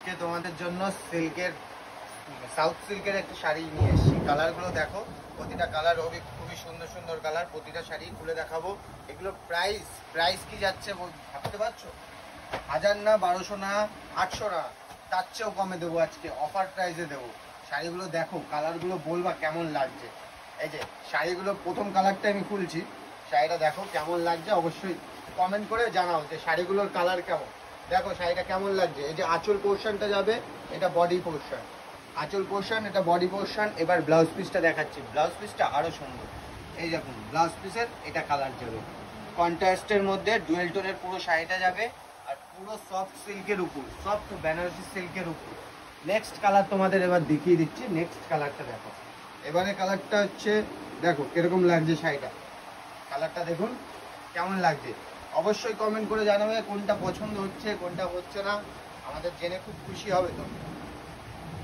আজকে তোমাদের জন্য সিল্কের সাউথ সিল্কের একটা শাড়ি নিয়ে এসেছি। কালারগুলো দেখো, প্রতিটা কালার খুবই সুন্দর সুন্দর কালার। প্রতিটা শাড়ি খুলে দেখাবো। এগুলো প্রাইস কি যাচ্ছে ভাবতে পারছো? 1000 না, 1200 না, 800 না, তার চেয়েও কমে দেবো। আজকে অফার প্রাইসে দেবো। শাড়িগুলো দেখো, কালারগুলো বলবা কেমন লাগছে। এই যে শাড়িগুলো প্রথম কালারটা আমি খুলছি, শাড়িটা দেখো কেমন লাগছে, অবশ্যই কমেন্ট করে জানাও যে শাড়িগুলোর কালার কেমন। দেখো শাড়িটা কেমন লাগছে। এই যে আঁচল পোর্শনটা যাবে, এটা বডি পোর্শন, আঁচল পোর্শন, এটা বডি পোর্শন। এবার ব্লাউজ পিসটা দেখাচ্ছি, ব্লাউজ পিসটা আরো সুন্দর। এই দেখুন ব্লাউজ পিসের এটা কালার যাবে, কন্ট্রাস্টের মধ্যে ডুয়েল টোনের পুরো শাড়িটা যাবে, আর পুরো সফট সিল্কের উপর, সফট বেনারসি সিল্কের উপর। নেক্সট কালার তোমাদের এবার দেখিয়ে দিচ্ছি। নেক্সট কালারটা দেখো, এবারে কালারটা হচ্ছে দেখো কিরকম লাগছে শাড়িটা। কালারটা দেখুন কেমন লাগছে, অবশ্যই কমেন্ট করে জানাবে কোনটা পছন্দ হচ্ছে কোনটা হচ্ছে না, আমাদের জেনে খুব খুশি হবে। তো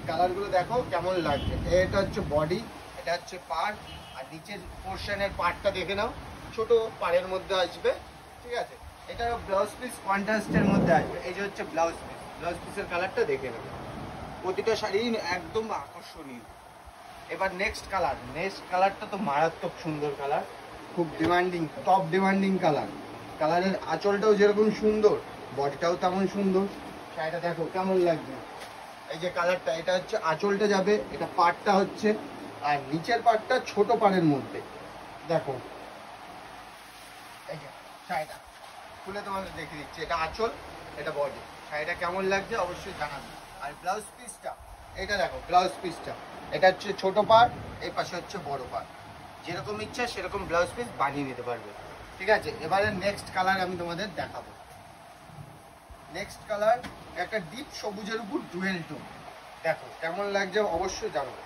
কালারগুলো দেখো কেমন লাগছে। এটা হচ্ছে বডি, এটা হচ্ছে পাড়, আর নিচের পোর্শনের পাড়টা দেখে নাও, ছোট পাড়ের মধ্যে আসবে, ঠিক আছে। এটা ব্লাউজ পিস কন্ট্রাস্টের মধ্যে আসবে। এই যে হচ্ছে ব্লাউজ পিস, ব্লাউজ পিসের কালারটা দেখে নাও। প্রতিটা শাড়ি একদম আকর্ষণীয়। এবার নেক্সট কালারটা তো মারাত্মক সুন্দর কালার, খুব ডিমান্ডিং, টপ ডিমান্ডিং কালার। কালারের আঁচলটাও যেরকম সুন্দর, বডিটাও তেমন সুন্দর। শাড়িটা দেখো কেমন লাগছে। এই যে কালারটা, এটা হচ্ছে আঁচলটা যাবে, এটা পাড়টা হচ্ছে, আর নিচের পাড়টা ছোট পাড়ের মধ্যে। দেখো এই যে শাড়িটা খুলে তোমাদের দেখে দিচ্ছি, এটা আঁচল, এটা বডি। শাড়িটা কেমন লাগছে অবশ্যই জানাবে। আর ব্লাউজ পিসটা, এটা দেখো ব্লাউজ পিসটা, এটা হচ্ছে ছোট পাড়, এই পাশে হচ্ছে বড় পাড়। যেরকম ইচ্ছা সেরকম ব্লাউজ পিস বানিয়ে নিতে পারবে, ঠিক আছে। এবারে নেক্সট কালার আমি তোমাদের দেখাবো। নেক্সট কালার একটা ডিপ সবুজের উপর ডুয়েল টোন। দেখো কেমন লাগছে অবশ্যই জানাবে,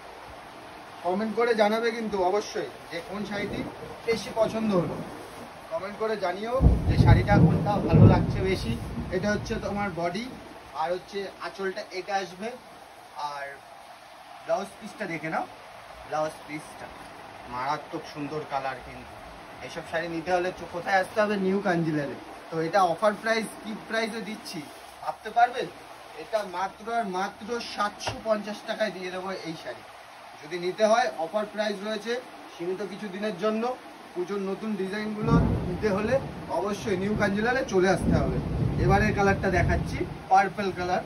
কমেন্ট করে জানাবে কিন্তু অবশ্যই যে কোন শাড়িটি বেশি পছন্দ হলো। কমেন্ট করে জানিও যে শাড়িটা কোনটা ভালো লাগছে বেশি। এটা হচ্ছে তোমার বডি, আর হচ্ছে আঁচলটা এটা আসবে, আর ব্লাউজ পিসটা দেখে নাও। ব্লাউজ পিসটা মারাত্মক সুন্দর কালার। কিন্তু এইসব শাড়ি নিতে হলে কোথায় আসতে হবে? নিউ কাঞ্জিলারে। তো এটা অফার প্রাইস, কি প্রাইসে দিচ্ছি ভাবতে পারবে? এটা মাত্র আর মাত্র 750 টাকায় দিয়ে দেবো এই শাড়ি। যদি নিতে হয় অফার প্রাইস রয়েছে, সীমিত কিছু দিনের জন্য। পুজোর নতুন ডিজাইনগুলো নিতে হলে অবশ্যই নিউ কাঞ্জিলারে চলে আসতে হবে। এবারের কালারটা দেখাচ্ছি, পার্পল কালার,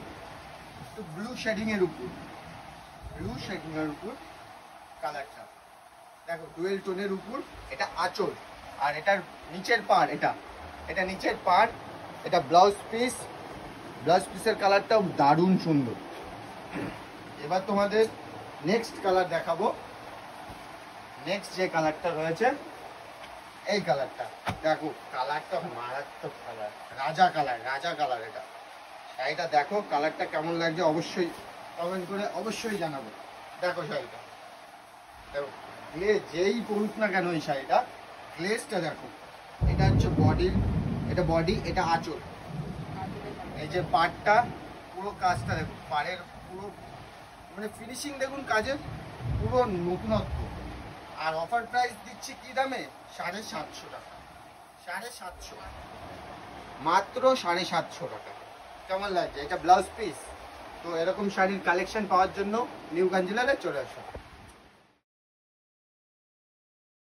তো ব্লু শেডিংয়ের উপর, ব্লু শেডিংয়ের উপর কালারটা দেখো, ডুয়েল টোনের উপর। এটা আঁচল, আর এটার নিচের পাড়, এটা নিচের পাড়, এটা ব্লাউজ পিস। ব্লাউজ পিসের কালারটাও দারুণ সুন্দর। এবার তোমাদের নেক্সট কালার দেখাবো। নেক্সট যে কালারটা রয়েছে, এই কালারটা দেখো, কালারটা মারাত্মক কালার, রাজা কালার। এটা শাড়িটা দেখো কালারটা কেমন লাগছে অবশ্যই কমেন্ট করে অবশ্যই জানাবো। দেখো শাড়িটা দেখো, যেই পড়ুক না কেন এই শাড়িটা, গ্লেজটা দেখো। এটা হচ্ছে বডি, এটা আঁচল। এই যে পাড়টা, পুরো কাজটা দেখো, পাড়ের পুরো মানে ফিনিশিং দেখুন কাজের, পুরো নতুনত্ব। আর অফার প্রাইস দিচ্ছি কি দামে? 750 টাকা, 750, মাত্র 750 টাকা। কেমন লাগছে? এটা ব্লাউজ পিস। তো এরকম শাড়ির কালেকশন পাওয়ার জন্য নিউ কাঞ্জিলারে চলে আসো।